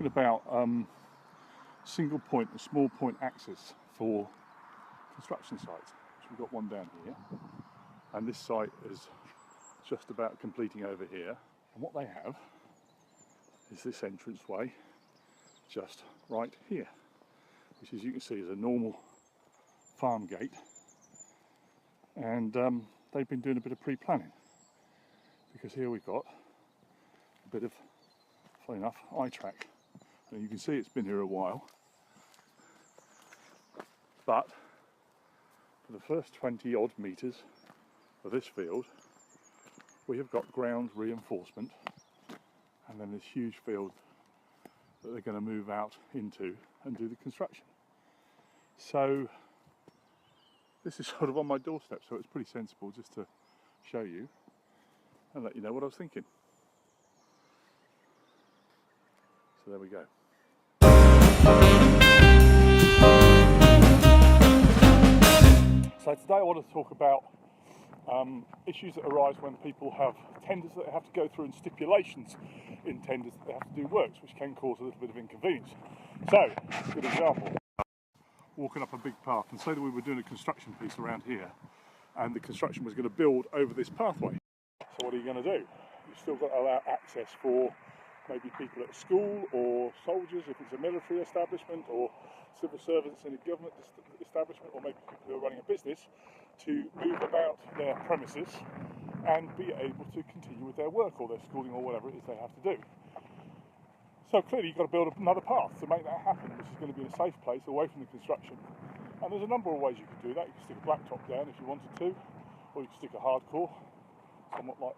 talking about single point and small point access for construction sites. So we've got one down here, and this site is just about completing over here. And what they have is this entranceway just right here, which, as you can see, is a normal farm gate. And they've been doing a bit of pre-planning, because here we've got a bit of, funny enough, eye track. And you can see it's been here a while, but for the first 20 odd metres of this field, we have got ground reinforcement, and then this huge field that they're going to move out into and do the construction. So this is sort of on my doorstep, so it's pretty sensible just to show you and let you know what I was thinking. So there we go. So today I want to talk about issues that arise when people have tenders that they have to go through and stipulations in tenders that they have to do works, which can cause a little bit of inconvenience. So, a good example, walking up a big path, and say that we were doing a construction piece around here, and the construction was going to build over this pathway. So what are you going to do? You've still got to allow access for maybe people at school, or soldiers if it's a military establishment, or civil servants in a government establishment, or maybe people who are running a business, to move about their premises and be able to continue with their work or their schooling or whatever it is they have to do. So clearly you've got to build another path to make that happen, which is going to be in a safe place away from the construction. And there's a number of ways you can do that. You can stick a blacktop down if you wanted to, or you can stick a hardcore, somewhat like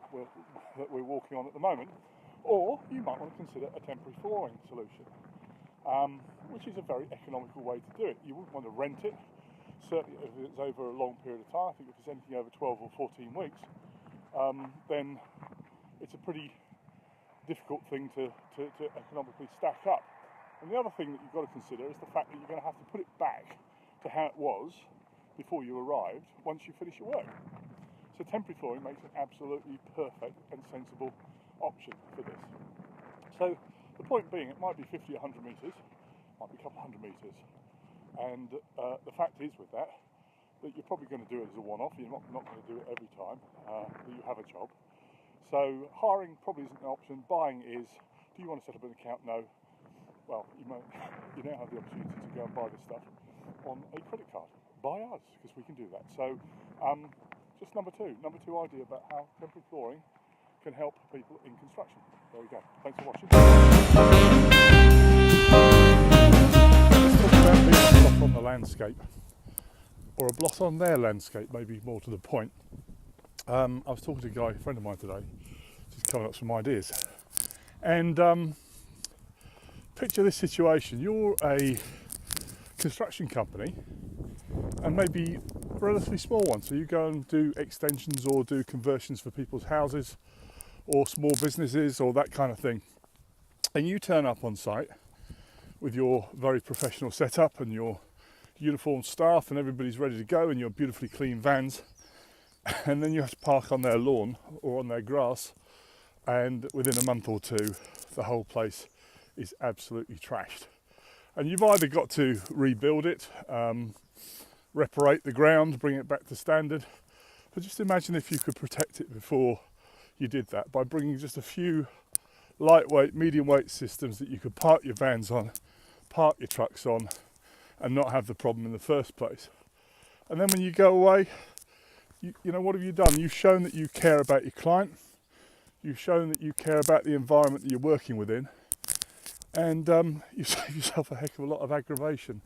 that we're walking on at the moment. Or you might want to consider a temporary flooring solution, which is a very economical way to do it. You wouldn't want to rent it, certainly if it's over a long period of time. I think if it's anything over 12 or 14 weeks, then it's a pretty difficult thing to economically stack up. And the other thing that you've got to consider is the fact that you're going to have to put it back to how it was before you arrived once you finish your work. So temporary flooring makes an absolutely perfect and sensible option for this. So the point being, it might be 50, 100 metres, might be a couple hundred metres, and the fact is with that you're probably going to do it as a one-off. You're not going to do it every time that you have a job. So hiring probably isn't an option. Buying is. Do you want to set up an account? No. Well, you now have the opportunity to go and buy this stuff on a credit card. Buy us, because we can do that. So just number two idea about how temporary flooring can help people in construction. There we go. Thanks for watching. Let's talk about being a blot on the landscape, or a blot on their landscape, maybe more to the point. I was talking to a friend of mine today, just coming up with some ideas. And picture this situation: you're a construction company, and maybe a relatively small one. So you go and do extensions or do conversions for people's houses, or small businesses, or that kind of thing. And you turn up on site with your very professional setup and your uniformed staff, and everybody's ready to go, and your beautifully clean vans, and then you have to park on their lawn or on their grass, and within a month or two the whole place is absolutely trashed. And you've either got to rebuild it, reparate the ground, bring it back to standard, but just imagine if you could protect it before you did that by bringing just a few lightweight, medium weight systems that you could park your vans on, park your trucks on, and not have the problem in the first place. And then when you go away, you know, what have you done? You've shown that you care about your client, you've shown that you care about the environment that you're working within, and you save yourself a heck of a lot of aggravation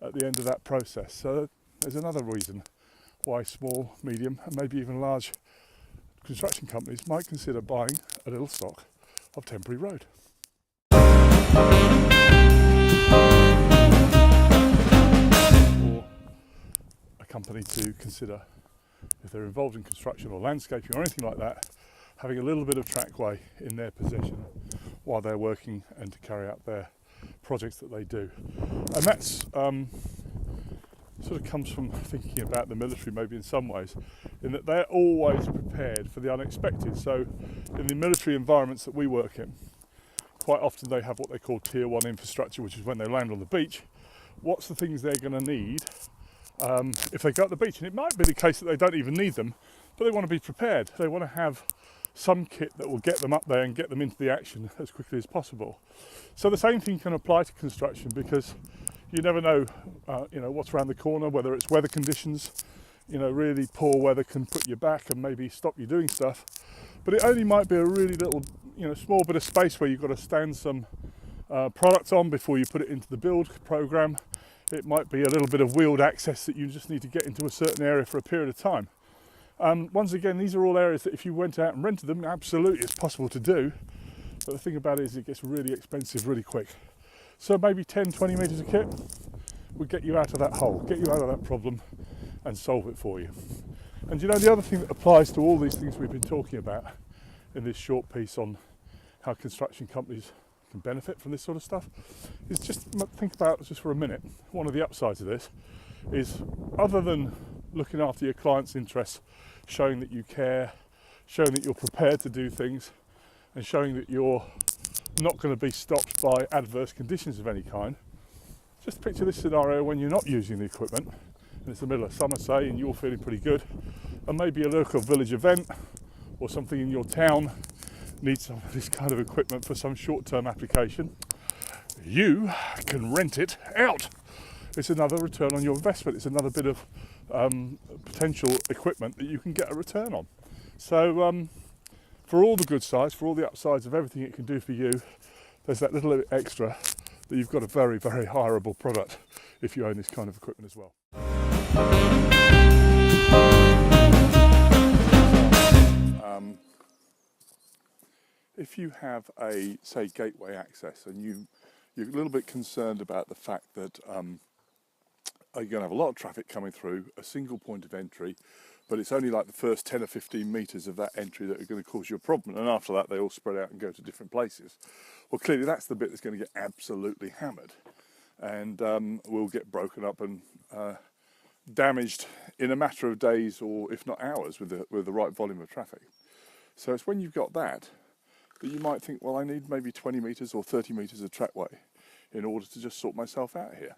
at the end of that process. So there's another reason why small, medium, and maybe even large construction companies might consider buying a little stock of temporary road. Or a company to consider, if they're involved in construction or landscaping or anything like that, having a little bit of Trackway in their possession while they're working and to carry out their projects that they do. And that's sort of comes from thinking about the military maybe in some ways, in that they're always prepared for the unexpected. So in the military environments that we work in, quite often they have what they call tier 1 infrastructure, which is when they land on the beach. What's the things they're going to need if they go at the beach? And it might be the case that they don't even need them, but they want to be prepared. They want to have some kit that will get them up there and get them into the action as quickly as possible. So the same thing can apply to construction, because you never know, what's around the corner, whether it's weather conditions. Really poor weather can put you back and maybe stop you doing stuff. But it only might be a really little, small bit of space where you've got to stand some product on before you put it into the build program. It might be a little bit of wheeled access that you just need to get into a certain area for a period of time. Once again, these are all areas that if you went out and rented them, absolutely it's possible to do. But the thing about it is it gets really expensive really quick. So maybe 10, 20 metres of kit would get you out of that hole, get you out of that problem and solve it for you. And the other thing that applies to all these things we've been talking about in this short piece on how construction companies can benefit from this sort of stuff is just think about, just for a minute, one of the upsides of this is, other than looking after your client's interests, showing that you care, showing that you're prepared to do things, and showing that you're not going to be stopped by adverse conditions of any kind. Just picture this scenario when you're not using the equipment, and it's the middle of summer, say, and you're feeling pretty good, and maybe a local village event or something in your town needs some of this kind of equipment for some short-term application. You can rent it out. It's another return on your investment. It's another bit of potential equipment that you can get a return on. So for all the good sides, for all the upsides of everything it can do for you, there's that little bit extra that you've got a very, very hireable product if you own this kind of equipment as well. If you have a, say, gateway access, and you're a little bit concerned about the fact that you're going to have a lot of traffic coming through a single point of entry, but it's only like the first 10 or 15 metres of that entry that are going to cause you a problem, and after that they all spread out and go to different places. Well, clearly that's the bit that's going to get absolutely hammered, and will get broken up and damaged in a matter of days, or if not hours, with the right volume of traffic. So it's when you've got that you might think, well, I need maybe 20 metres or 30 metres of trackway in order to just sort myself out here.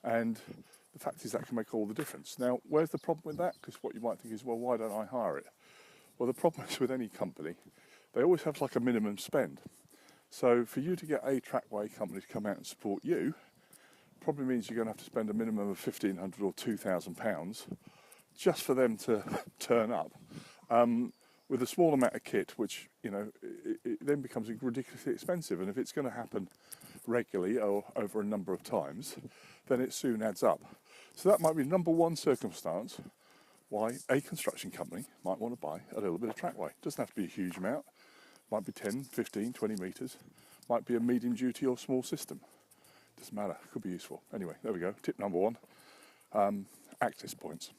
And the fact is that can make all the difference. Now, where's the problem with that? Because what you might think is, well, why don't I hire it? Well, the problem is with any company, they always have like a minimum spend. So for you to get a trackway company to come out and support you, probably means you're going to have to spend a minimum of £1,500 or £2,000 just for them to turn up. With a small amount of kit, which, it then becomes ridiculously expensive. And if it's going to happen regularly or over a number of times, then it soon adds up. So that might be number one circumstance why a construction company might want to buy a little bit of trackway. It doesn't have to be a huge amount. Might be 10, 15, 20 metres. Might be a medium duty or small system. Doesn't matter, could be useful. Anyway, there we go. Tip number one, access points.